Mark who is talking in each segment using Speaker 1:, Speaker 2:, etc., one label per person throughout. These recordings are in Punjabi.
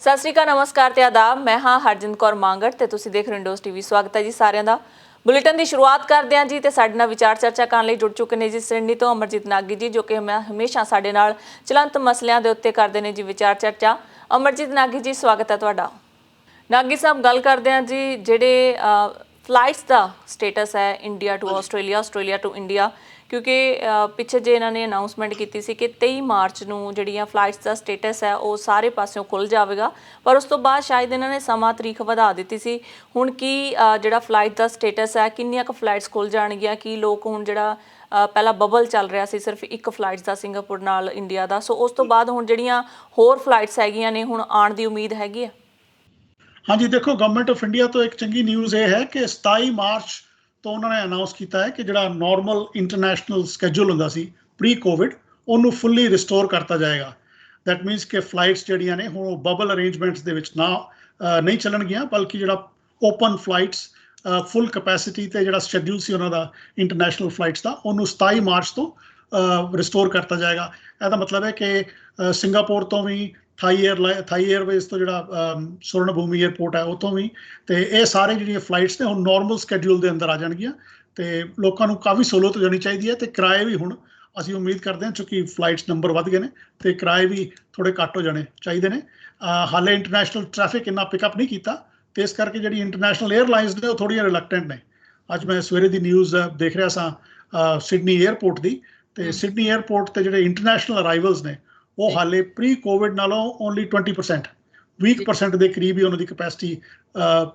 Speaker 1: ਸਤਿ ਸ਼੍ਰੀ ਅਕਾਲ, ਨਮਸਕਾਰ ਤੇ ਆਦਾਬ। ਮੈਂ ਹਾਂ ਹਰਜਿੰਦ ਕੌਰ ਮੰਗੜ ਤੇ ਤੁਸੀਂ ਦੇਖ ਰਹੇ ਹੋ ਇੰਡੋਜ਼ ਟੀਵੀ। ਸਵਾਗਤ ਹੈ ਜੀ ਸਾਰਿਆਂ ਦਾ। ਬੁਲੇਟਿਨ ਦੀ ਸ਼ੁਰੂਆਤ ਕਰਦੇ ਹਾਂ ਜੀ ਤੇ ਸਾਡੇ ਨਾਲ ਵਿਚਾਰ ਚਰਚਾ ਕਰਨ ਲਈ ਜੁੜ ਚੁੱਕੇ ਨੇ ਜੀ ਸਿਡਨੀ ਤੋਂ ਅਮਰਜੀਤ ਨਾਗੀ ਜੀ, ਜੋ ਕਿ ਹਮੇਸ਼ਾ ਸਾਡੇ ਨਾਲ ਚਲੰਤ ਮਸਲਿਆਂ ਦੇ ਉੱਤੇ ਕਰਦੇ ਨੇ ਜੀ ਵਿਚਾਰ ਚਰਚਾ। ਅਮਰਜੀਤ ਨਾਗੀ ਜੀ, ਸਵਾਗਤ ਹੈ ਤੁਹਾਡਾ। ਨਾਗੀ ਸਾਹਿਬ, ਗੱਲ ਕਰਦੇ ਹਾਂ ਜੀ ਜਿਹੜੇ ਫਲਾਈਟਸ ਦਾ ਸਟੇਟਸ ਹੈ India to Australia, Australia to India, ਕਿਉਂਕਿ ਪਿੱਛੇ ਜੇ ਇਹਨਾਂ ਨੇ ਅਨਾਊਂਸਮੈਂਟ ਕੀਤੀ ਸੀ ਕਿ 23 ਮਾਰਚ ਨੂੰ ਜਿਹੜੀਆਂ ਫਲਾਈਟਸ ਦਾ ਸਟੇਟਸ ਹੈ ਉਹ ਸਾਰੇ ਪਾਸਿਓਂ ਖੁੱਲ੍ਹ ਜਾਵੇਗਾ, ਪਰ ਉਸ ਤੋਂ ਬਾਅਦ ਸ਼ਾਇਦ ਇਹਨਾਂ ਨੇ ਸਮਾਂ ਤਰੀਕ ਵਧਾ ਦਿੱਤੀ ਸੀ। ਹੁਣ ਕੀ ਜਿਹੜਾ ਫਲਾਈਟ ਦਾ ਸਟੇਟਸ ਹੈ, ਕਿੰਨੀਆਂ ਕੁ ਫਲਾਈਟਸ ਖੁੱਲ੍ਹ ਜਾਣਗੀਆਂ? ਕੀ ਲੋਕ ਹੁਣ ਜਿਹੜਾ ਪਹਿਲਾਂ ਬਬਲ ਚੱਲ ਰਿਹਾ ਸੀ ਸਿਰਫ ਇੱਕ ਫਲਾਈਟਸ ਦਾ ਸਿੰਗਾਪੁਰ ਨਾਲ ਇੰਡੀਆ ਦਾ, ਸੋ ਉਸ ਤੋਂ ਬਾਅਦ ਹੁਣ ਜਿਹੜੀਆਂ ਹੋਰ ਫਲਾਈਟਸ ਹੈਗੀਆਂ ਨੇ ਹੁਣ ਆਉਣ ਦੀ ਉਮੀਦ ਹੈਗੀ ਹੈ?
Speaker 2: ਹਾਂਜੀ, ਦੇਖੋ, ਗਵਰਨਮੈਂਟ ਆਫ ਇੰਡੀਆ ਤੋਂ ਇੱਕ ਚੰਗੀ ਨਿਊਜ਼ ਇਹ ਹੈ ਕਿ 27 ਮਾਰਚ ਤੋਂ ਉਹਨਾਂ ਨੇ ਅਨਾਉਂਸ ਕੀਤਾ ਹੈ ਕਿ ਜਿਹੜਾ ਨਾਰਮਲ ਇੰਟਰਨੈਸ਼ਨਲ ਸਕੇਜੂਲ ਹੁੰਦਾ ਸੀ ਪ੍ਰੀ ਕੋਵਿਡ, ਉਹਨੂੰ ਫੁੱਲੀ ਰਿਸਟੋਰ ਕਰਤਾ ਜਾਏਗਾ। ਦੈਟ ਮੀਨਸ ਕਿ ਫਲਾਈਟਸ ਜਿਹੜੀਆਂ ਨੇ ਹੁਣ ਬਬਲ ਅਰੇਂਜਮੈਂਟਸ ਦੇ ਵਿੱਚ ਨਹੀਂ ਚੱਲਣਗੀਆਂ, ਬਲਕਿ ਜਿਹੜਾ ਓਪਨ ਫਲਾਈਟਸ ਫੁੱਲ ਕੈਪੈਸਿਟੀ ਤੇ ਜਿਹੜਾ ਸ਼ੈਡਿਊਲ ਸੀ ਉਹਨਾਂ ਦਾ ਇੰਟਰਨੈਸ਼ਨਲ ਫਲਾਈਟਸ ਦਾ, ਉਹਨੂੰ 27 ਮਾਰਚ ਤੋਂ ਰਿਸਟੋਰ ਕਰਤਾ ਜਾਏਗਾ। ਇਹਦਾ ਮਤਲਬ ਹੈ ਕਿ ਸਿੰਗਾਪੁਰ ਤੋਂ ਵੀ, ਥਾਈ ਏਅਰਵੇਜ਼ ਤੋਂ ਜਿਹੜਾ ਸਵਰਨ ਭੂਮੀ ਏਅਰਪੋਰਟ ਹੈ ਉੱਥੋਂ ਵੀ, ਤੇ ਇਹ ਸਾਰੇ ਜਿਹੜੀਆਂ ਫਲਾਈਟਸ ਨੇ ਹੁਣ ਨਾਰਮਲ ਸਕੇਡਿਊਲ ਦੇ ਅੰਦਰ ਆ ਜਾਣਗੀਆਂ ਤੇ ਲੋਕਾਂ ਨੂੰ ਕਾਫੀ ਸਹੂਲਤ ਹੋ ਜਾਣੀ ਚਾਹੀਦੀ ਹੈ। ਤੇ ਕਿਰਾਏ ਵੀ ਹੁਣ ਅਸੀਂ ਉਮੀਦ ਕਰਦੇ ਹਾਂ, ਕਿਉਂਕਿ ਫਲਾਈਟਸ ਨੰਬਰ ਵੱਧ ਗਏ ਨੇ ਤੇ ਕਿਰਾਏ ਵੀ ਥੋੜੇ ਘੱਟ ਹੋ ਜਾਣੇ ਚਾਹੀਦੇ ਨੇ। ਹਾਲੇ ਇੰਟਰਨੈਸ਼ਨਲ ਟ੍ਰੈਫਿਕ ਇੰਨਾ ਪਿਕਅਪ ਨਹੀਂ ਕੀਤਾ ਤੇ ਇਸ ਕਰਕੇ ਜਿਹੜੀ ਇੰਟਰਨੈਸ਼ਨਲ ਏਅਰਲਾਈਨਸ ਨੇ ਉਹ ਥੋੜ੍ਹੀਆਂ ਰਿਲੈਕਟੈਂਟ ਨੇ। ਅੱਜ ਮੈਂ ਸਵੇਰੇ ਦੀ ਨਿਊਜ਼ ਦੇਖ ਰਿਹਾ ਸਾਂ ਸਿਡਨੀ ਏਅਰਪੋਰਟ ਦੀ, ਤੇ ਸਿਡਨੀ ਏਅਰਪੋਰਟ ਤੇ ਜਿਹੜੇ ਇੰਟਰਨੈਸ਼ਨਲ ਅਰਾਈਵਲਸ ਨੇ ਉਹ ਹਾਲੇ ਪ੍ਰੀ ਕੋਵਿਡ ਨਾਲੋਂ ਓਨਲੀ 20% ਦੇ ਕਰੀਬ ਹੀ ਉਹਨਾਂ ਦੀ ਕੈਪੈਸਿਟੀ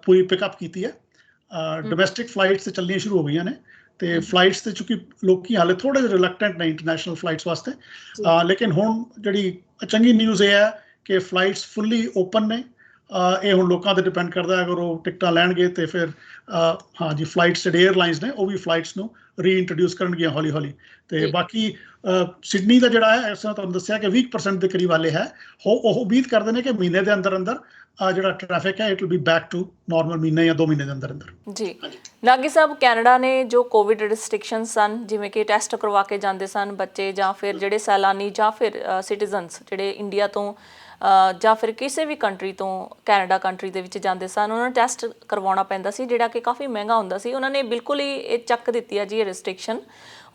Speaker 2: ਪੂਰੀ ਪਿਕਅਪ ਕੀਤੀ ਹੈ। ਡੋਮੈਸਟਿਕ ਫਲਾਈਟਸ ਤੇ ਚੱਲਣੀਆਂ ਸ਼ੁਰੂ ਹੋ ਗਈਆਂ ਨੇ ਤੇ ਫਲਾਈਟਸ ਤੇ ਚੂੰਕਿ ਲੋਕੀ ਹਾਲੇ ਥੋੜੇ ਜਿਹੇ ਰਿਲੈਕਟੈਂਟ ਨੇ ਇੰਟਰਨੈਸ਼ਨਲ ਫਲਾਈਟਸ ਵਾਸਤੇ, ਲੇਕਿਨ ਹੁਣ ਜਿਹੜੀ ਚੰਗੀ ਨਿਊਜ਼ ਇਹ ਹੈ ਕਿ ਫਲਾਈਟਸ ਫੁੱਲੀ ਓਪਨ ਨੇ। ਇਹ ਹੁਣ ਲੋਕਾਂ ਤੇ ਡਿਪੈਂਡ ਕਰਦਾ, ਅਗਰ ਉਹ ਟਿਕਟਾਂ ਲੈਣਗੇ ਤੇ ਫਿਰ ਹਾਂਜੀ, ਫਲਾਈਟਸ ਜਿਹੜੇ ਏਅਰਲਾਈਨਸ ਨੇ ਉਹ ਵੀ ਫਲਾਈਟਸ ਨੂੰ ਰੀਇੰਟਰੋਡਿਊਸ ਕਰਨਗੀਆਂ ਹੌਲੀ ਹੌਲੀ। ਤੇ ਬਾਕੀ ਸਿਡਨੀ ਦਾ ਜਿਹੜਾ ਹੈ, ਇਸ ਤਰ੍ਹਾਂ ਤੁਹਾਨੂੰ ਦੱਸਿਆ ਕਿ 20% ਦੇ ਕਰੀਬ ਹਾਲੇ ਹੈ। ਉਹ ਉਮੀਦ ਕਰਦੇ ਨੇ ਕਿ ਮਹੀਨੇ ਦੇ ਅੰਦਰ ਅੰਦਰ ਜਿਹੜਾ ਟ੍ਰੈਫਿਕ ਹੈ it will be back to normal, ਮਹੀਨੇ ਜਾਂ 2 ਮਹੀਨੇ ਦੇ ਅੰਦਰ ਅੰਦਰ।
Speaker 1: ਜੀ ਨਾਗੀ ਸਾਹਿਬ, ਕੈਨੇਡਾ ਨੇ ਜੋ ਕੋਵਿਡ ਰਿਸਟ੍ਰਿਕਸ਼ਨ ਸਨ, ਜਿਵੇਂ ਕਿ ਟੈਸਟ ਕਰਵਾ ਕੇ ਜਾਂਦੇ ਸਨ ਬੱਚੇ ਜਾਂ ਫਿਰ ਜਿਹੜੇ ਸੈਲਾਨੀ ਜਾਂ ਫਿਰ ਸਿਟੀਜ਼ਨਸ ਜਿਹੜੇ ਇੰਡੀਆ ਤੋਂ ਜਾਂ ਫਿਰ ਕਿਸੇ ਵੀ ਕੰਟਰੀ ਤੋਂ ਕੈਨੇਡਾ ਕੰਟਰੀ ਦੇ ਵਿੱਚ ਜਾਂਦੇ ਸਨ, ਉਹਨਾਂ ਨੂੰ ਟੈਸਟ ਕਰਵਾਉਣਾ ਪੈਂਦਾ ਸੀ, ਜਿਹੜਾ ਕਿ ਕਾਫੀ ਮਹਿੰਗਾ ਹੁੰਦਾ ਸੀ। ਉਹਨਾਂ ਨੇ ਬਿਲਕੁਲ ਹੀ ਇਹ ਚੱਕ ਦਿੱਤੀ ਹੈ ਜੀ ਇਹ ਰਿਸਟ੍ਰਿਕਸ਼ਨ।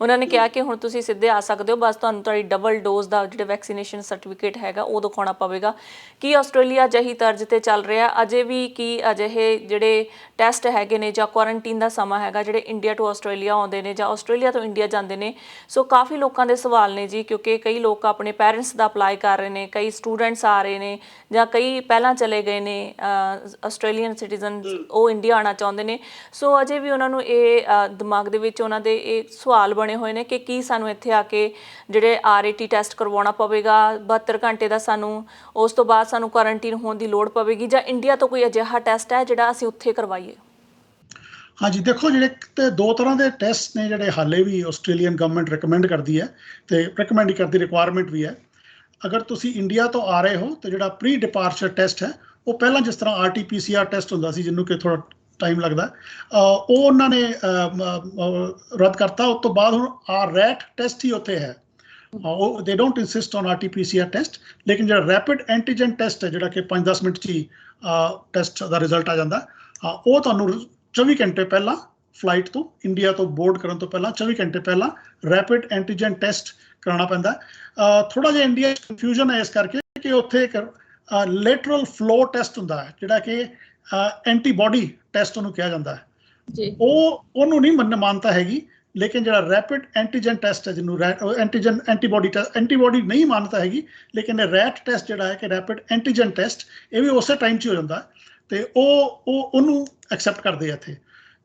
Speaker 1: ਉਹਨਾਂ ਨੇ ਕਿਹਾ ਕਿ ਹੁਣ ਤੁਸੀਂ ਸਿੱਧੇ ਆ ਸਕਦੇ ਹੋ, ਬਸ ਤੁਹਾਨੂੰ ਤੁਹਾਡੀ ਡਬਲ ਡੋਜ਼ ਦਾ ਜਿਹੜਾ ਵੈਕਸੀਨੇਸ਼ਨ ਸਰਟੀਫਿਕੇਟ ਹੈਗਾ ਉਹ ਦਿਖਾਉਣਾ ਪਵੇਗਾ। ਕੀ ਆਸਟ੍ਰੇਲੀਆ ਅਜਿਹੀ ਤਰਜ਼ ਤੇ ਚੱਲ ਰਿਹਾ ਅਜੇ ਵੀ? ਕੀ ਅਜਿਹੇ ਜਿਹੜੇ ਟੈਸਟ ਹੈਗੇ ਨੇ ਜਾਂ ਕੁਆਰੰਟੀਨ ਦਾ ਸਮਾਂ ਹੈਗਾ ਜਿਹੜੇ ਇੰਡੀਆ ਟੂ ਆਸਟ੍ਰੇਲੀਆ ਆਉਂਦੇ ਨੇ ਜਾਂ ਆਸਟ੍ਰੇਲੀਆ ਤੋਂ ਇੰਡੀਆ ਜਾਂਦੇ ਨੇ, ਸੋ ਕਾਫੀ ਲੋਕਾਂ ਦੇ ਸਵਾਲ ਨੇ ਜੀ, ਕਿਉਂਕਿ ਕਈ ਲੋਕ ਆਪਣੇ ਪੈਰੈਂਟਸ ਦਾ ਅਪਲਾਈ ਕਰ ਰਹੇ ਨੇ, ਕਈ ਸਟੂਡੈਂਟਸ ਆ ਰਹੇ ਨੇ ਜਾਂ ਕਈ ਪਹਿਲਾਂ ਚਲੇ ਗਏ ਨੇ ਆਸਟ੍ਰੇਲੀਅਨ ਸਿਟੀਜ਼ਨ, ਉਹ ਇੰਡੀਆ ਆਉਣਾ ਚਾਹੁੰਦੇ ਨੇ। ਸੋ ਅਜੇ ਵੀ ਉਹਨਾਂ ਨੂੰ ਇਹ ਦਿਮਾਗ ਦੇ ਵਿੱਚ ਉਹਨਾਂ ਦੇ ਇਹ ਸਵਾਲ ਬਣੇ ਹੋਏ ਨੇ ਕਿ ਕੀ ਸਾਨੂੰ ਇੱਥੇ ਆ ਕੇ ਜਿਹੜੇ RAT ਟੈਸਟ ਕਰਵਾਉਣਾ ਪਵੇਗਾ 72 ਘੰਟੇ ਦਾ, ਸਾਨੂੰ ਉਸ ਤੋਂ ਬਾਅਦ ਸਾਨੂੰ ਕੁਆਰੰਟੀਨ ਹੋਣ ਦੀ ਲੋੜ ਪਵੇਗੀ, ਜਾਂ ਇੰਡੀਆ ਤੋਂ ਕੋਈ ਅਜਿਹਾ ਟੈਸਟ ਹੈ ਜਿਹੜਾ ਅਸੀਂ ਉੱਥੇ ਕਰਵਾਈਏ?
Speaker 2: ਹਾਂਜੀ, ਦੇਖੋ, ਜਿਹੜੇ ਦੋ ਤਰ੍ਹਾਂ ਦੇ ਟੈਸਟ ਨੇ ਜਿਹੜੇ ਹਾਲੇ ਵੀ ਆਸਟ੍ਰੇਲੀਅਨ ਗਵਰਨਮੈਂਟ ਰਿਕਮੈਂਡ ਕਰਦੀ ਹੈ ਤੇ ਰਿਕਮੈਂਡ ਹੀ ਕਰਦੀ, ਰਿਕੁਆਇਰਮੈਂਟ ਵੀ ਹੈ। ਅਗਰ ਤੁਸੀਂ ਇੰਡੀਆ ਤੋਂ ਆ ਰਹੇ ਹੋ ਤਾਂ ਜਿਹੜਾ ਪ੍ਰੀ ਡਿਪਾਰਚਰ ਟੈਸਟ ਹੈ ਉਹ ਪਹਿਲਾਂ ਜਿਸ ਤਰ੍ਹਾਂ RT-PCR ਟੈਸਟ ਹੁੰਦਾ ਸੀ, ਜਿਹਨੂੰ ਕਿ ਥੋੜ੍ਹਾ ਟਾਈਮ ਲੱਗਦਾ, ਉਹ ਉਹਨਾਂ ਨੇ ਰੱਦ ਕਰਤਾ। ਉਸ ਤੋਂ ਬਾਅਦ ਹੁਣ RAT ਟੈਸਟ ਹੀ ਉੱਥੇ ਹੈ। ਦੇ don't insist on RT-PCR test, ਲੇਕਿਨ ਜਿਹੜਾ ਰੈਪਿਡ ਐਂਟੀਜਨ ਟੈਸਟ ਹੈ, ਜਿਹੜਾ ਕਿ 5-10 ਮਿੰਟ 'ਚ ਹੀ ਟੈਸਟ ਦਾ ਰਿਜ਼ਲਟ ਆ ਜਾਂਦਾ, ਉਹ ਤੁਹਾਨੂੰ 24 ਘੰਟੇ ਪਹਿਲਾਂ ਫਲਾਈਟ ਤੋਂ, ਇੰਡੀਆ ਤੋਂ ਬੋਰਡ ਕਰਨ ਤੋਂ ਪਹਿਲਾਂ 24 ਘੰਟੇ ਪਹਿਲਾਂ ਰੈਪਿਡ ਐਂਟੀਜਨ ਟੈਸਟ ਕਰਾਉਣਾ ਪੈਂਦਾ। ਥੋੜ੍ਹਾ ਜਿਹਾ ਇੰਡੀਆ 'ਚ ਕਨਫਿਊਜ਼ਨ ਹੈ ਇਸ ਕਰਕੇ ਕਿ ਉੱਥੇ ਇੱਕ ਲੈਟਰਲ ਫਲੋ ਟੈਸਟ ਹੁੰਦਾ ਹੈ, ਜਿਹੜਾ ਕਿ ਐਂਟੀਬਾਡੀ ਟੈਸਟ ਉਹਨੂੰ ਕਿਹਾ ਜਾਂਦਾ ਹੈ, ਉਹਨੂੰ ਨਹੀਂ ਮਾਨਤਾ ਹੈਗੀ। ਲੇਕਿਨ ਜਿਹੜਾ ਰੈਪਿਡ ਐਂਟੀਜਨ ਟੈਸਟ ਹੈ, ਜਿਹਨੂੰ ਐਂਟੀਬਾਡੀ ਨਹੀਂ ਮਾਨਤਾ ਹੈਗੀ, ਲੇਕਿਨ ਇਹ RAT ਟੈਸਟ ਜਿਹੜਾ ਹੈ ਕਿ ਰੈਪਿਡ ਐਂਟੀਜਨ ਟੈਸਟ, ਇਹ ਵੀ ਉਸੇ ਟਾਈਮ 'ਚ ਹੀ ਹੋ ਜਾਂਦਾ ਤੇ ਉਹਨੂੰ ਐਕਸੈਪਟ ਕਰਦੇ ਆ ਇੱਥੇ।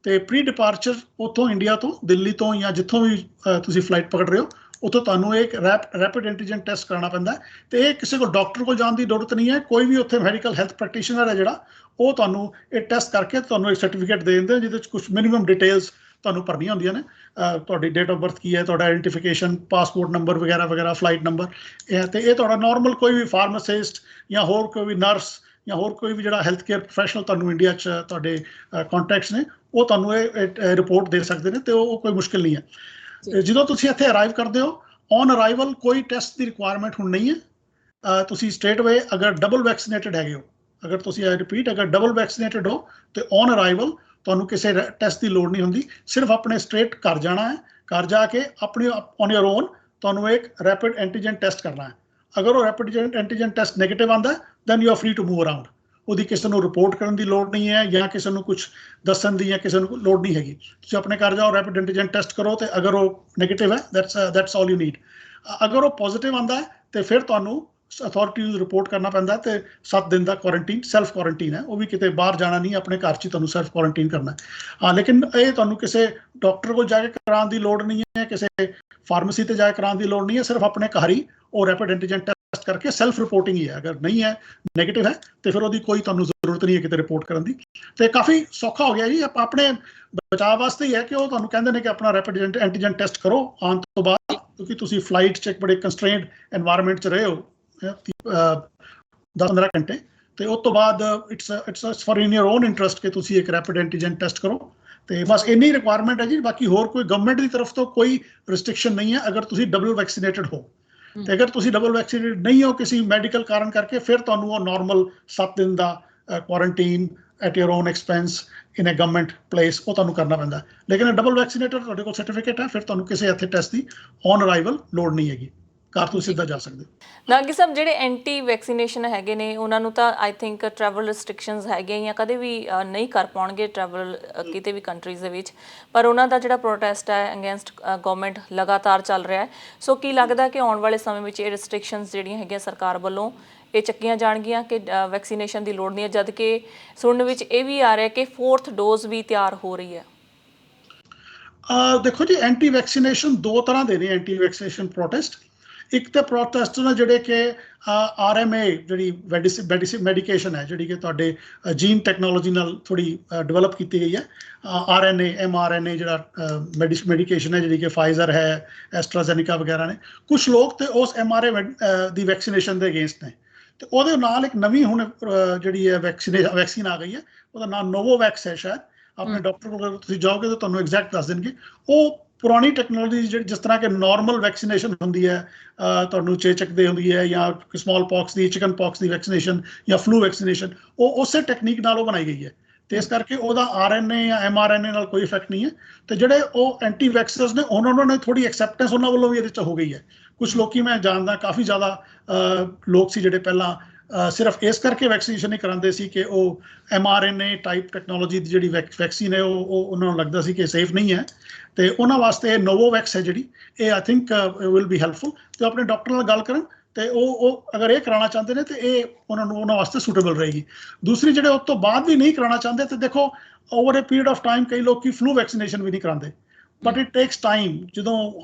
Speaker 2: ਤੇ ਪ੍ਰੀ ਡਿਪਾਰਚਰ ਉੱਥੋਂ ਇੰਡੀਆ ਤੋਂ, ਦਿੱਲੀ ਤੋਂ ਜਾਂ ਜਿੱਥੋਂ ਵੀ ਤੁਸੀਂ ਫਲਾਈਟ ਪਕੜ ਰਹੇ ਹੋ, ਉੱਥੋਂ ਤੁਹਾਨੂੰ ਇੱਕ ਰੈਪਿਡ ਐਂਟੀਜਨ ਟੈਸਟ ਕਰਾਉਣਾ ਪੈਂਦਾ ਤੇ ਇਹ ਕਿਸੇ ਕੋਲ ਡਾਕਟਰ ਕੋਲ ਜਾਣ ਦੀ ਜ਼ਰੂਰਤ ਨਹੀਂ ਹੈ। ਕੋਈ ਵੀ ਉੱਥੇ ਮੈਡੀਕਲ ਹੈਲਥ ਪ੍ਰੈਕਟੀਸ਼ਨਰ ਹੈ ਜਿਹੜਾ, ਉਹ ਤੁਹਾਨੂੰ ਇਹ ਟੈਸਟ ਕਰਕੇ ਤੁਹਾਨੂੰ ਇੱਕ ਸਰਟੀਫਿਕੇਟ ਦੇ ਦਿੰਦੇ, ਜਿਹਦੇ 'ਚ ਕੁਛ ਮਿਨੀਮਮ ਡਿਟੇਲਸ ਤੁਹਾਨੂੰ ਭਰਨੀਆਂ ਹੁੰਦੀਆਂ ਨੇ। ਤੁਹਾਡੀ ਡੇਟ ਆਫ ਬਰਥ ਕੀ ਹੈ, ਤੁਹਾਡਾ ਆਇਡੈਂਟੀਫਿਕੇਸ਼ਨ, ਪਾਸਪੋਰਟ ਨੰਬਰ ਵਗੈਰਾ ਵਗੈਰਾ, ਫਲਾਈਟ ਨੰਬਰ, ਤੇ ਇਹ ਤੁਹਾਡਾ ਨਾਰਮਲ ਕੋਈ ਵੀ ਫਾਰਮਾਸਿਸਟ ਜਾਂ ਹੋਰ ਕੋਈ ਵੀ ਨਰਸ ਜਾਂ ਹੋਰ ਕੋਈ ਵੀ ਜਿਹੜਾ ਹੈਲਥ ਕੇਅਰ ਪ੍ਰੋਫੈਸ਼ਨਲ ਤੁਹਾਨੂੰ ਇੰਡੀਆ 'ਚ ਤੁਹਾਡੇ ਕੰਟੈਕਟਸ ਨੇ, ਉਹ ਤੁਹਾਨੂੰ ਇਹ ਰਿਪੋਰਟ ਦੇ ਸਕਦੇ ਨੇ ਤੇ ਉਹ ਕੋਈ ਮੁਸ਼ਕਿਲ ਨਹੀਂ ਹੈ। ਜਦੋਂ ਤੁਸੀਂ ਇੱਥੇ ਅਰਾਈਵ ਕਰਦੇ ਹੋ, ਔਨ ਅਰਾਈਵਲ ਕੋਈ ਟੈਸਟ ਦੀ ਰਿਕੁਆਇਰਮੈਂਟ ਹੁਣ ਨਹੀਂ ਹੈ। ਤੁਸੀਂ ਸਟ੍ਰੇਟ ਅਵੇ ਅਗਰ ਡਬਲ ਵੈਕਸੀਨੇਟਡ ਹੈਗੇ ਹੋ, ਅਗਰ ਤੁਸੀਂ ਆਈ ਰਿਪੀਟ ਅਗਰ ਡਬਲ ਵੈਕਸੀਨੇਟਡ ਹੋ ਤੇ ਔਨ ਅਰਾਈਵਲ ਤੁਹਾਨੂੰ ਕਿਸੇ ਟੈਸਟ ਦੀ ਲੋੜ ਨਹੀਂ ਹੁੰਦੀ, ਸਿਰਫ ਆਪਣੇ ਸਟ੍ਰੇਟ ਘਰ ਜਾਣਾ ਹੈ, ਘਰ ਜਾ ਕੇ ਆਪਣੀ ਔਨ ਯਰ ਓਨ ਤੁਹਾਨੂੰ ਇੱਕ ਰੈਪਿਡ ਐਂਟੀਜਨ ਟੈਸਟ ਕਰਨਾ ਹੈ। ਅਗਰ ਉਹ ਰੈਪਿਡ ਐਂਟੀਜਨ ਟੈਸਟ ਨੈਗੇਟਿਵ ਆਉਂਦਾ then you are free to move around. ਉਹਦੀ ਕਿਸੇ ਨੂੰ ਰਿਪੋਰਟ ਕਰਨ ਦੀ ਲੋੜ ਨਹੀਂ ਹੈ ਜਾਂ ਕਿਸੇ ਨੂੰ ਕੁਝ ਦੱਸਣ ਦੀ ਜਾਂ ਕਿਸੇ ਨੂੰ ਲੋੜ ਨਹੀਂ ਹੈਗੀ। ਤੁਸੀਂ ਆਪਣੇ ਘਰ ਜਾਓ, ਰੈਪਿਡ ਐਂਟੀਜਨ ਟੈਸਟ ਕਰੋ ਤੇ ਅਗਰ ਉਹ ਨੈਗੇਟਿਵ ਹੈ ਦੈਟਸ ਆਲ ਯੂ ਨੀਡ। ਅਗਰ ਉਹ ਪੋਜ਼ਿਟਿਵ ਆਉਂਦਾ ਹੈ ਤੇ ਫਿਰ ਤੁਹਾਨੂੰ ਅਥਾਰਟੀ ਨੂੰ ਰਿਪੋਰਟ ਕਰਨਾ ਪੈਂਦਾ ਤੇ 7 ਦਿਨ ਦਾ ਕੁਆਰੰਟੀਨ ਸੈਲਫ ਕੁਆਰੰਟੀਨ ਹੈ, ਉਹ ਵੀ ਕਿਤੇ ਬਾਹਰ ਜਾਣਾ ਨਹੀਂ, ਆਪਣੇ ਘਰ 'ਚ ਹੀ ਤੁਹਾਨੂੰ ਸੈਲਫ ਕੁਆਰੰਟੀਨ ਕਰਨਾ ਹੈ। ਲੇਕਿਨ ਇਹ ਤੁਹਾਨੂੰ ਕਿਸੇ ਡਾਕਟਰ ਕੋਲ ਜਾ ਕੇ ਕਰਾਉਣ ਦੀ ਲੋੜ ਨਹੀਂ ਹੈ, ਕਿਸੇ ਫਾਰਮੇਸੀ ਤੇ ਜਾ ਕੇ ਕਰਾਉਣ ਦੀ ਲੋੜ ਨਹੀਂ ਹੈ, ਸਿਰਫ ਆਪਣੇ ਘਰ ਹੀ ਉਹ ਰੈਪਿਡ ਐਂਟੀਜਨ ਟੈਸਟ ਕਰਕੇ ਸੈਲਫ ਰਿਪੋਰਟਿੰਗ ਹੀ ਹੈ। ਅਗਰ ਨਹੀਂ ਹੈ, ਨੈਗੇਟਿਵ ਹੈ, ਤੇ ਫਿਰ ਉਹਦੀ ਕੋਈ ਤੁਹਾਨੂੰ ਜ਼ਰੂਰਤ ਨਹੀਂ ਹੈ ਕਿਤੇ ਰਿਪੋਰਟ ਕਰਨ ਦੀ। ਤੇ ਕਾਫੀ ਸੌਖਾ ਹੋ ਗਿਆ ਜੀ, ਆਪਾਂ ਆਪਣੇ ਬਚਾਅ ਵਾਸਤੇ ਹੀ ਹੈ ਕਿ ਉਹ ਤੁਹਾਨੂੰ ਕਹਿੰਦੇ ਨੇ ਕਿ ਆਪਣਾ ਰੈਪਿਡ ਐਂਟੀਜਨ ਟੈਸਟ ਕਰੋ ਆਉਣ ਤੋਂ ਬਾਅਦ, ਕਿਉਂਕਿ ਤੁਸੀਂ ਫਲਾਈਟ 'ਚ ਇੱਕ ਬੜੇ ਕੰਸਟ੍ਰੇਨਡ ਐਨਵਾਇਰਨਮੈਂਟ 'ਚ ਰਹੇ ਹੋ 10-15 ਘੰਟੇ, ਤੇ ਉਸ ਤੋਂ ਬਾਅਦ it's for in your on interest ਕਿ ਤੁਸੀਂ ਇੱਕ ਰੈਪਿਡ ਐਂਟੀਜਨ ਟੈਸਟ ਕਰੋ। ਤੇ ਬਸ ਇੰਨੀ ਰਿਕੁਆਇਰਮੈਂਟ ਹੈ ਜੀ, ਬਾਕੀ ਹੋਰ ਕੋਈ ਗਵਰਨਮੈਂਟ ਦੀ ਤਰਫ ਤੋਂ ਕੋਈ ਰਿਸਟ੍ਰਿਕਸ਼ਨ ਨਹੀਂ ਹੈ ਅਗਰ ਤੁਸੀਂ ਡਬਲ ਵੈਕਸੀਨੇਟਡ ਹੋ। ਤੇ ਅਗਰ ਤੁਸੀਂ ਡਬਲ ਵੈਕਸੀਨੇਟਡ ਨਹੀਂ ਹੋ ਕਿਸੇ ਮੈਡੀਕਲ ਕਾਰਨ ਕਰਕੇ, ਫਿਰ ਤੁਹਾਨੂੰ ਉਹ ਨਾਰਮਲ 7 ਦਿਨ ਦਾ quarantine at your own expense in a government place ਉਹ ਤੁਹਾਨੂੰ ਕਰਨਾ ਪੈਂਦਾ। ਲੇਕਿਨ ਡਬਲ ਵੈਕਸੀਨੇਟਡ ਤੁਹਾਡੇ ਕੋਲ ਸਰਟੀਫਿਕੇਟ ਹੈ, ਫਿਰ ਤੁਹਾਨੂੰ ਕਿਸੇ ਇੱਥੇ ਟੈਸਟ ਦੀ ਔਨ ਅਰਾਈਵਲ ਲੋੜ ਨਹੀਂ ਹੈਗੀ, ਘਰ ਤੋਂ ਸਿੱਧਾ ਜਾ ਸਕਦੇ ਹੋ।
Speaker 1: ਨਾਗੀ ਸਾਹਿਬ, ਜਿਹੜੇ ਐਂਟੀ ਵੈਕਸੀਨੇਸ਼ਨ ਹੈਗੇ ਨੇ ਉਹਨਾਂ ਨੂੰ ਤਾਂ ਆਈ ਥਿੰਕ ਟਰੈਵਲ ਰਿਸਟ੍ਰਿਕਸ਼ਨਸ ਹੈਗੀਆਂ ਜਾਂ ਕਦੇ ਵੀ ਨਹੀਂ ਕਰ ਪਾਉਣਗੇ ਟਰੈਵਲ ਕਿਤੇ ਵੀ ਕੰਟਰੀਜ਼ ਦੇ ਵਿੱਚ, ਪਰ ਉਹਨਾਂ ਦਾ ਜਿਹੜਾ ਪ੍ਰੋਟੈਸਟ ਹੈ ਅਗੇਂਸਟ ਗਵਰਨਮੈਂਟ ਲਗਾਤਾਰ ਚੱਲ ਰਿਹਾ ਹੈ। ਸੋ ਕੀ ਲੱਗਦਾ ਕਿ ਆਉਣ ਵਾਲੇ ਸਮੇਂ ਵਿੱਚ ਇਹ ਰਿਸਟ੍ਰਿਕਸ਼ਨਸ ਜਿਹੜੀਆਂ ਹੈਗੀਆਂ ਸਰਕਾਰ ਵੱਲੋਂ ਇਹ ਚੱਕੀਆਂ ਜਾਣਗੀਆਂ ਕਿ ਵੈਕਸੀਨੇਸ਼ਨ ਦੀ ਲੋੜ ਨਹੀਂ ਹੈ, ਜਦ ਕਿ ਸੁਣਨ ਵਿੱਚ ਇਹ ਵੀ ਆ ਰਿਹਾ ਕਿ 4th ਡੋਜ਼ ਵੀ ਤਿਆਰ ਹੋ ਰਹੀ ਹੈ?
Speaker 2: ਦੇਖੋ ਜੀ, ਐਂਟੀ ਵੈਕਸੀਨੇਸ਼ਨ ਦੋ ਤਰ੍ਹਾਂ ਦੇ ਨੇ ਐਂਟੀ ਵੈਕਸੀਨੇਸ਼ਨ ਪ੍ਰੋਟੈਸਟ। ਇੱਕ ਤਾਂ ਪ੍ਰੋਟੈਸਟ ਨੇ ਜਿਹੜੇ ਕਿ RMA ਜਿਹੜੀ ਮੈਡੀਕੇਸ਼ਨ ਹੈ, ਜਿਹੜੀ ਕਿ ਤੁਹਾਡੇ ਜੀਨ ਟੈਕਨੋਲੋਜੀ ਨਾਲ ਥੋੜ੍ਹੀ ਡਿਵੈਲਪ ਕੀਤੀ ਗਈ ਹੈ। RNA mRNA ਜਿਹੜਾ ਮੈਡੀਕੇਸ਼ਨ ਹੈ, ਜਿਹੜੀ ਕਿ ਫਾਈਜ਼ਰ ਹੈ, ਐਸਟਰਾਜ਼ੈਨਿਕਾ ਵਗੈਰਾ ਨੇ। ਕੁਛ ਲੋਕ ਤੇ ਉਸ mRNA ਦੀ ਵੈਕਸੀਨੇਸ਼ਨ ਦੇ ਅਗੇਂਸਟ ਨੇ, ਤੇ ਉਹਦੇ ਨਾਲ ਇੱਕ ਨਵੀਂ ਹੁਣ ਜਿਹੜੀ ਹੈ ਵੈਕਸੀਨ ਆ ਗਈ ਹੈ, ਉਹਦਾ ਨਾਮ ਨੋਵੋਵੈਕਸ ਹੈ। ਸ਼ਾਇਦ ਆਪਣੇ ਡਾਕਟਰ ਕੋਲ ਤੁਸੀਂ ਜਾਓਗੇ ਤਾਂ ਤੁਹਾਨੂੰ ਐਗਜ਼ੈਕਟ ਦੱਸ ਦੇਣਗੇ। ਉਹ ਪੁਰਾਣੀ ਟੈਕਨੋਲੋਜੀ ਜਿਹੜੀ ਜਿਸ ਤਰ੍ਹਾਂ ਕਿ ਨਾਰਮਲ ਵੈਕਸੀਨੇਸ਼ਨ ਹੁੰਦੀ ਹੈ, ਤੁਹਾਨੂੰ ਚੇਚਕ ਦੇ ਹੁੰਦੀ ਹੈ ਜਾਂ ਸਮਾਲ ਪੌਕਸ ਦੀ, ਚਿਕਨ ਪੌਕਸ ਦੀ ਵੈਕਸੀਨੇਸ਼ਨ ਜਾਂ ਫਲੂ ਵੈਕਸੀਨੇਸ਼ਨ, ਉਹ ਉਸੇ ਟੈਕਨੀਕ ਨਾਲ ਉਹ ਬਣਾਈ ਗਈ ਹੈ। ਤੇ ਇਸ ਕਰਕੇ ਉਹਦਾ RNA ਜਾਂ mRNA ਨਾਲ ਕੋਈ ਇਫੈਕਟ ਨਹੀਂ ਹੈ। ਤੇ ਜਿਹੜੇ ਉਹ ਐਂਟੀ ਵੈਕਸਰਸ ਨੇ ਉਹਨਾਂ ਨੇ ਥੋੜੀ ਐਕਸੈਪਟੈਂਸ ਉਹਨਾਂ ਵੱਲੋਂ ਵੀ ਇਹਦੇ 'ਚ ਹੋ ਗਈ ਹੈ। ਕੁਝ ਲੋਕੀ ਮੈਂ ਜਾਣਦਾ, ਕਾਫੀ ਜ਼ਿਆਦਾ ਲੋਕ ਸੀ ਜਿਹੜੇ ਪਹਿਲਾਂ ਸਿਰਫ ਇਸ ਕਰਕੇ ਵੈਕਸੀਨੇਸ਼ਨ ਨਹੀਂ ਕਰਾਉਂਦੇ ਸੀ ਕਿ ਉਹ mRNA ਟਾਈਪ ਟੈਕਨੋਲੋਜੀ ਦੀ ਜਿਹੜੀ ਵੈਕਸੀਨ ਹੈ ਉਹ ਉਹਨਾਂ ਨੂੰ ਲੱਗਦਾ ਸੀ ਕਿ ਸੇਫ ਨਹੀਂ ਹੈ। ਤੇ ਉਹਨਾਂ ਵਾਸਤੇ ਨੋਵੋਵੈਕਸ ਹੈ ਜਿਹੜੀ, ਇਹ I think will be helpful. ਤੇ ਆਪਣੇ ਡਾਕਟਰ ਨਾਲ ਗੱਲ ਕਰਨ ਤੇ ਉਹ ਅਗਰ ਇਹ ਕਰਾਉਣਾ ਚਾਹੁੰਦੇ ਨੇ ਤੇ ਇਹ ਉਹਨਾਂ ਵਾਸਤੇ ਸੂਟੇਬਲ ਰਹੇਗੀ। ਦੂਸਰੀ ਜਿਹੜੇ ਉਸ ਤੋਂ ਬਾਅਦ ਵੀ ਨਹੀਂ ਕਰਾਉਣਾ ਚਾਹੁੰਦੇ, ਤੇ ਦੇਖੋ over a period of time ਕਈ ਲੋਕੀ ਫਲੂ ਵੈਕਸੀਨੇਸ਼ਨ ਵੀ ਨਹੀਂ ਕਰਾਉਂਦੇ, ਬਟ ਇਟ ਟੇਕਸ ਟਾਈਮ। ਜਦੋਂ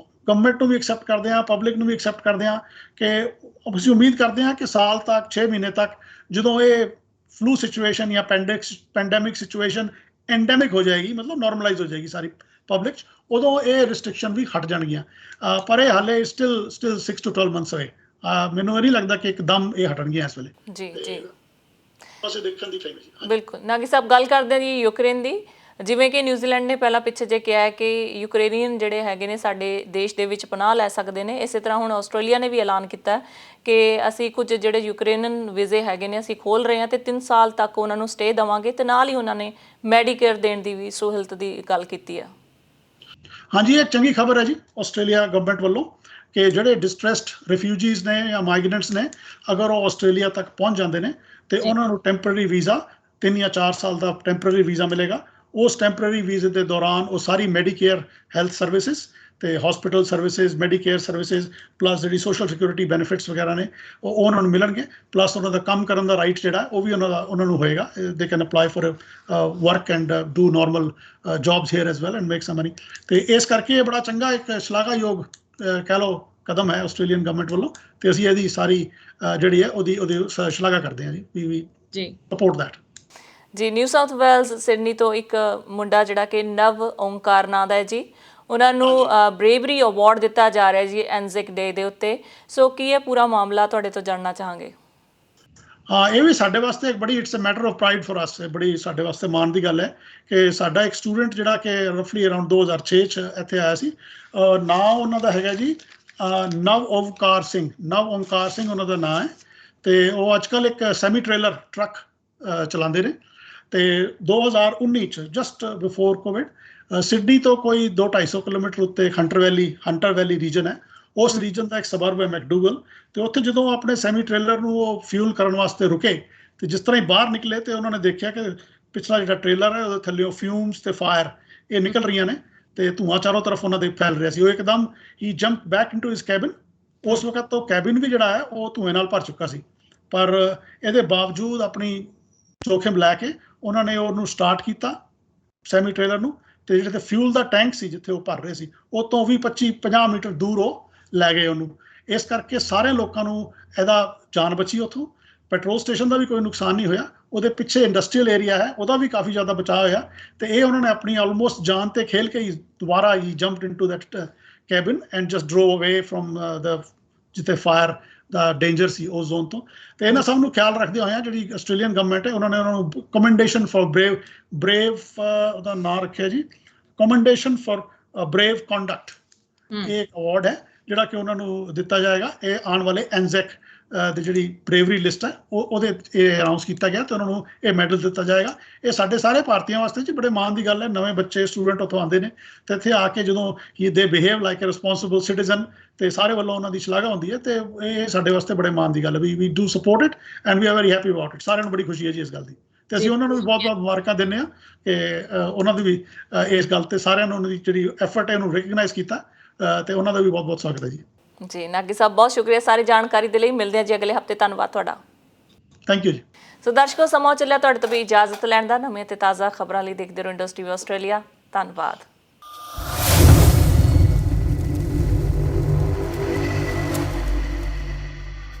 Speaker 2: ਗਵਰਨਮੈਂਟ ਨੂੰ ਵੀ ਐਕਸੈਪਟ ਕਰਦੇ ਹਾਂ, ਪਬਲਿਕ ਨੂੰ ਵੀ ਐਕਸੈਪਟ ਕਰਦੇ ਹਾਂ ਕਿ ਅਸੀਂ ਉਮੀਦ ਕਰਦੇ ਹਾਂ ਕਿ ਸਾਲ ਤੱਕ 6 ਮਹੀਨੇ ਤੱਕ ਜਦੋਂ ਇਹ ਫਲੂ ਸਿਚੁਏਸ਼ਨ ਜਾਂ ਪੈਂਡੈਮਿਕ ਸਿਚੁਏਸ਼ਨ ਐਂਡੈਮਿਕ ਹੋ ਜਾਏਗੀ, ਮਤਲਬ ਨਾਰਮਲਾਈਜ਼ ਹੋ ਜਾਏਗੀ ਸਾਰੀ ਪਬਲਿਕ 'ਚ, ਉਦੋਂ ਇਹ ਰਿਸਟ੍ਰਿਕਸ਼ਨ ਵੀ ਹਟ ਜਾਣਗੀਆਂ। ਪਰ ਇਹ ਹਾਲੇ ਸਟਿਲ 6 to 12 months ਹੋਏ। ਮੈਨੂੰ ਇਹ ਨਹੀਂ ਲੱਗਦਾ ਕਿ ਇੱਕਦਮ ਇਹ ਹਟਣਗੀਆਂ ਇਸ ਵੇਲੇ।
Speaker 1: ਜੀ ਜੀ,
Speaker 2: ਬਸ ਦੇਖਣ ਦੀ ਚਾਹੀਦੀ।
Speaker 1: ਬਿਲਕੁਲ। ਨਾਗੀ ਸਾਹਿਬ, ਗੱਲ ਕਰਦੇ ਹਾਂ ਜੀ ਯੂਕਰੇਨ ਦੀ। ਜਿਵੇਂ ਕਿ ਨਿਊਜ਼ੀਲੈਂਡ ਨੇ ਪਹਿਲਾਂ ਪਿੱਛੇ ਜੇ ਕਿਹਾ ਹੈ ਕਿ ਯੂਕਰੇਨੀਅਨ ਜਿਹੜੇ ਹੈਗੇ ਨੇ ਸਾਡੇ ਦੇਸ਼ ਦੇ ਵਿੱਚ ਪਨਾਹ ਲੈ ਸਕਦੇ ਨੇ, ਇਸੇ ਤਰ੍ਹਾਂ ਹੁਣ ਆਸਟ੍ਰੇਲੀਆ ਨੇ ਵੀ ਐਲਾਨ ਕੀਤਾ ਕਿ ਅਸੀਂ ਕੁਝ ਜਿਹੜੇ ਯੂਕਰੇਨੀਅਨ ਵੀਜ਼ੇ ਹੈਗੇ ਨੇ ਅਸੀਂ ਖੋਲ੍ਹ ਰਹੇ ਹਾਂ ਤੇ 3 ਸਾਲ ਤੱਕ ਉਹਨਾਂ ਨੂੰ ਸਟੇ ਦੇਵਾਂਗੇ, ਤੇ ਨਾਲ ਹੀ ਉਹਨਾਂ ਨੇ ਮੈਡੀਕੇਅਰ ਦੇਣ ਦੀ ਵੀ ਸਹੂਲਤ ਦੀ ਗੱਲ ਕੀਤੀ ਹੈ।
Speaker 2: ਹਾਂਜੀ, ਇਹ ਚੰਗੀ ਖਬਰ ਹੈ ਜੀ ਆਸਟ੍ਰੇਲੀਆ ਗਵਰਨਮੈਂਟ ਵੱਲੋਂ ਕਿ ਜਿਹੜੇ ਡਿਸਟ੍ਰੈਸਡ ਰਿਫਿਊਜੀਜ਼ ਨੇ ਜਾਂ ਮਾਈਗ੍ਰੈਂਟਸ ਨੇ, ਅਗਰ ਉਹ ਆਸਟ੍ਰੇਲੀਆ ਤੱਕ ਪਹੁੰਚ ਜਾਂਦੇ ਨੇ ਤੇ ਉਹਨਾਂ ਨੂੰ ਟੈਂਪਰੇਰੀ ਵੀਜ਼ਾ 3 ਜਾਂ 4 ਸਾਲ ਦਾ ਟੈਂਪਰੇਰੀ ਵੀਜ਼ਾ ਮਿਲੇਗਾ। ਉਸ ਟੈਂਪਰੇਰੀ ਵੀਜ਼ੇ ਦੇ ਦੌਰਾਨ ਉਹ ਸਾਰੀ ਮੈਡੀਕੇਅਰ ਹੈਲਥ ਸਰਵਿਸਿਜ਼ ਤੇ hospital services, Medicare services, plus ਜਿਹੜੀ ਸੋਸ਼ਲ ਸਿਕਿਉਰਿਟੀ ਬੈਨੀਫਿਟਸ ਵਗੈਰਾ ਨੇ ਉਹ ਉਹਨਾਂ ਨੂੰ ਮਿਲਣਗੇ। ਪਲੱਸ ਉਹਨਾਂ ਦਾ ਕੰਮ ਕਰਨ ਦਾ ਰਾਈਟ ਜਿਹੜਾ ਉਹ ਵੀ ਉਹਨਾਂ ਨੂੰ ਹੋਏਗਾ। They can apply for work and do normal jobs here as well and make some money. ਤੇ ਇਸ ਕਰਕੇ ਇਹ ਬੜਾ ਚੰਗਾ ਇੱਕ ਸ਼ਲਾਘਾਯੋਗ ਕਹਿ ਲਓ ਕਦਮ ਹੈ ਆਸਟ੍ਰੇਲੀਅਨ ਗਵਰਨਮੈਂਟ ਵੱਲੋਂ, ਤੇ ਅਸੀਂ ਇਹਦੀ ਸਾਰੀ ਜਿਹੜੀ ਹੈ ਉਹਦੀ ਸ਼ਲਾਘਾ ਕਰਦੇ ਹਾਂ ਜੀ। ਵੀ ਸਪੋਰਟ ਦੈਟ।
Speaker 1: ਜੀ, ਨਿਊ ਸਾਊਥ ਵੇਲਜ਼ ਸਿਡਨੀ ਤੋਂ ਇੱਕ ਮੁੰਡਾ ਜਿਹੜਾ ਕਿ ਨਵ ਓਂਕਾਰ ਨਾਂ ਦਾ ਹੈ ਜੀ, ਉਹਨਾਂ ਨੂੰ ਬਰੇਵਰੀ ਅਵਾਰਡ ਦਿੱਤਾ ਜਾ ਰਿਹਾ ਜੀ ਐਨਜ਼ਿਕ ਡੇ ਦੇ ਉੱਤੇ। ਸੋ ਕੀ ਇਹ ਪੂਰਾ ਮਾਮਲਾ ਤੁਹਾਡੇ ਤੋਂ ਜਾਣਨਾ ਚਾਹਾਂਗੇ?
Speaker 2: ਹਾਂ, ਇਹ ਵੀ ਸਾਡੇ ਵਾਸਤੇ ਇੱਕ ਬੜੀ it's a matter of pride for us, ਬੜੀ ਸਾਡੇ ਵਾਸਤੇ ਮਾਣ ਦੀ ਗੱਲ ਹੈ ਕਿ ਸਾਡਾ ਇੱਕ ਸਟੂਡੈਂਟ ਜਿਹੜਾ ਕਿ ਰਫਲੀ ਅਰਾਊਂਡ 2006 'ਚ ਇੱਥੇ ਆਇਆ ਸੀ, ਨਾਂ ਉਹਨਾਂ ਦਾ ਹੈਗਾ ਜੀ ਨਵ ਓਂਕਾਰ ਸਿੰਘ। ਨਵ ਓਂਕਾਰ ਸਿੰਘ ਉਹਨਾਂ ਦਾ ਨਾਂ ਹੈ। ਤੇ ਉਹ ਅੱਜ ਕੱਲ੍ਹ ਇੱਕ ਸੈਮੀ ਟ੍ਰੇਲਰ ਟਰੱਕ ਚਲਾਉਂਦੇ ਨੇ। ਤੇ 2019 ਚ ਜਸਟ ਬਿਫੋਰ ਕੋਵਿਡ ਸਿਡਨੀ ਤੋਂ ਕੋਈ 200-250 ਕਿਲੋਮੀਟਰ ਉੱਤੇ ਹੰਟਰ ਵੈਲੀ ਰੀਜਨ ਹੈ, ਉਸ ਰੀਜਨ ਦਾ ਇੱਕ ਸਬਰਬ ਹੈ ਮੈਕਡੂਗਲ। ਤੇ ਉੱਥੇ ਜਦੋਂ ਆਪਣੇ ਸੈਮੀ ਟ੍ਰੇਲਰ ਨੂੰ ਉਹ ਫਿਊਲ ਕਰਨ ਵਾਸਤੇ ਰੁਕੇ ਤੇ ਜਿਸ ਤਰ੍ਹਾਂ ਹੀ ਬਾਹਰ ਨਿਕਲੇ ਤੇ ਉਹਨਾਂ ਨੇ ਦੇਖਿਆ ਕਿ ਪਿਛਲਾ ਜਿਹੜਾ ਟ੍ਰੇਲਰ ਹੈ ਉਹਦੇ ਥੱਲੇ ਫਿਊਮਸ ਤੇ ਫਾਇਰ ਇਹ ਨਿਕਲ ਰਹੀਆਂ ਨੇ ਤੇ ਧੂਆਂ ਚਾਰੋਂ ਤਰਫ ਉਹਨਾਂ ਦੇ ਫੈਲ ਰਿਹਾ ਸੀ। ਉਹ ਇੱਕਦਮ ਹੀ ਜੰਪ ਬੈਕ ਇਨਟੂ ਹਿਸ ਕੈਬਿਨ। ਉਸ ਵਕਤ ਤੋਂ ਕੈਬਿਨ ਵੀ ਜਿਹੜਾ ਹੈ ਉਹ ਧੂਏ ਨਾਲ ਭਰ ਚੁੱਕਾ ਸੀ, ਪਰ ਇਹਦੇ ਬਾਵਜੂਦ ਆਪਣੀ ਜੋਖਿਮ ਲੈ ਕੇ ਉਹਨਾਂ ਨੇ ਉਹਨੂੰ ਸਟਾਰਟ ਕੀਤਾ ਸੈਮੀ ਟ੍ਰੇਲਰ ਨੂੰ, ਤੇ ਜਿਹੜੇ ਤੇ ਫਿਊਲ ਦਾ ਟੈਂਕ ਸੀ ਜਿੱਥੇ ਉਹ ਭਰ ਰਹੇ ਸੀ ਉਹ ਤੋਂ ਵੀ 25-50 ਮੀਟਰ ਦੂਰ ਉਹ ਲੈ ਗਏ ਉਹਨੂੰ। ਇਸ ਕਰਕੇ ਸਾਰੇ ਲੋਕਾਂ ਨੂੰ ਇਹਦਾ ਜਾਨ ਬਚੀ। ਉੱਥੋਂ ਪੈਟਰੋਲ ਸਟੇਸ਼ਨ ਦਾ ਵੀ ਕੋਈ ਨੁਕਸਾਨ ਨਹੀਂ ਹੋਇਆ, ਉਹਦੇ ਪਿੱਛੇ ਇੰਡਸਟਰੀਅਲ ਏਰੀਆ ਹੈ ਉਹਦਾ ਵੀ ਕਾਫੀ ਜ਼ਿਆਦਾ ਬਚਾਅ ਹੋਇਆ। ਤੇ ਇਹ ਉਹਨਾਂ ਨੇ ਆਪਣੀ ਆਲਮੋਸਟ ਜਾਨ ਤੇ ਖੇਲ ਕੇ ਹੀ ਦੁਬਾਰਾ ਹੀ jumped into that cabin and just drove away from ਦ ਜਿੱਥੇ ਫਾਇਰ ਦਾ ਡੇਂਜਰ ਸੀ ਉਸ ਜ਼ੋਨ ਤੋਂ। ਤੇ ਇਹਨਾਂ ਸਭ ਨੂੰ ਖਿਆਲ ਰੱਖਦੇ ਹੋਏ ਜਿਹੜੀ ਆਸਟ੍ਰੇਲੀਅਨ ਗਵਰਨਮੈਂਟ ਹੈ ਉਹਨਾਂ ਨੇ ਉਹਨਾਂ ਨੂੰ ਕਮੈਂਡੇਸ਼ਨ ਫॉर ਬ੍ਰੇਵ ਉਹਦਾ ਨਾਂ ਰੱਖਿਆ ਜੀ, ਕਮੈਂਡੇਸ਼ਨ ਫॉर ਬ੍ਰੇਵ ਕੰਡਕਟ। ਇਹ ਇੱਕ ਅਵਾਰਡ ਹੈ ਜਿਹੜਾ ਕਿ ਉਹਨਾਂ ਨੂੰ ਦਿੱਤਾ ਜਾਏਗਾ। ਇਹ ਆਉਣ ਵਾਲੇ ਐਨਜ਼ੈਕ ਦੀ ਜਿਹੜੀ ਬ੍ਰੇਵਰੀ ਲਿਸਟ ਹੈ ਉਹਦੇ ਇਹ ਅਨਾਉਂਸ ਕੀਤਾ ਗਿਆ ਤੇ ਉਹਨਾਂ ਨੂੰ ਇਹ ਮੈਡਲ ਦਿੱਤਾ ਜਾਏਗਾ। ਇਹ ਸਾਡੇ ਸਾਰੇ ਭਾਰਤੀਆਂ ਵਾਸਤੇ ਜੀ ਬੜੇ ਮਾਣ ਦੀ ਗੱਲ ਹੈ। ਨਵੇਂ ਬੱਚੇ ਸਟੂਡੈਂਟ ਉੱਥੋਂ ਆਉਂਦੇ ਨੇ ਤੇ ਇੱਥੇ ਆ ਕੇ ਜਦੋਂ they behave like a responsible citizen ਤੇ ਸਾਰੇ ਵੱਲੋਂ ਉਹਨਾਂ ਦੀ ਸ਼ਲਾਘਾ ਹੁੰਦੀ ਹੈ ਤੇ ਇਹ ਸਾਡੇ ਵਾਸਤੇ ਬੜੇ ਮਾਣ ਦੀ ਗੱਲ ਹੈ। We do support it and we are very happy about it. ਸਾਰਿਆਂ ਨੂੰ ਬੜੀ ਖੁਸ਼ੀ ਹੈ ਜੀ ਇਸ ਗੱਲ ਦੀ ਤੇ ਅਸੀਂ ਉਹਨਾਂ ਨੂੰ ਵੀ ਬਹੁਤ-ਬਹੁਤ ਮੁਬਾਰਕਾਂ ਦਿੰਦੇ ਹਾਂ ਕਿ ਉਹਨਾਂ ਦੀ ਵੀ ਇਸ ਗੱਲ ਤੇ ਸਾਰਿਆਂ ਨੂੰ ਉਹਨਾਂ ਦੀ ਜਿਹੜੀ ਐਫਰਟ ਹੈ ਉਹਨੂੰ ਰਿਕਗਨਾਈਜ਼ ਕੀਤਾ ਤੇ ਉਹਨਾਂ ਦਾ ਵੀ ਬਹੁਤ-ਬਹੁਤ ਸਵਾਗਤ ਹੈ ਜੀ।
Speaker 1: ਜੀ ਨਾਗੀ ਸਾਹਿਬ ਬਹੁਤ ਸ਼ੁਕਰੀਆ ਸਾਰੀ ਜਾਣਕਾਰੀ ਦੇ ਲਈ। ਮਿਲਦੇ ਹਾਂ ਜੀ ਅਗਲੇ ਹਫਤੇ। ਧੰਨਵਾਦ ਤੁਹਾਡਾ।
Speaker 2: ਥੈਂਕ ਯੂ ਜੀ।
Speaker 1: ਸੋ ਦਰਸ਼ਕੋ ਸਮਾਂ ਚੱਲਿਆ ਤੁਹਾਡੇ ਤੋਂ ਵੀ ਇਜਾਜ਼ਤ ਲੈਣ ਦਾ। ਨਵੀਆਂ ਤੇ ਤਾਜ਼ਾ ਖਬਰਾਂ ਲਈ ਦੇਖਦੇ ਰਹੋ ਇੰਡਸਟਰੀ ਆਸਟ੍ਰੇਲੀਆ। ਧੰਨਵਾਦ।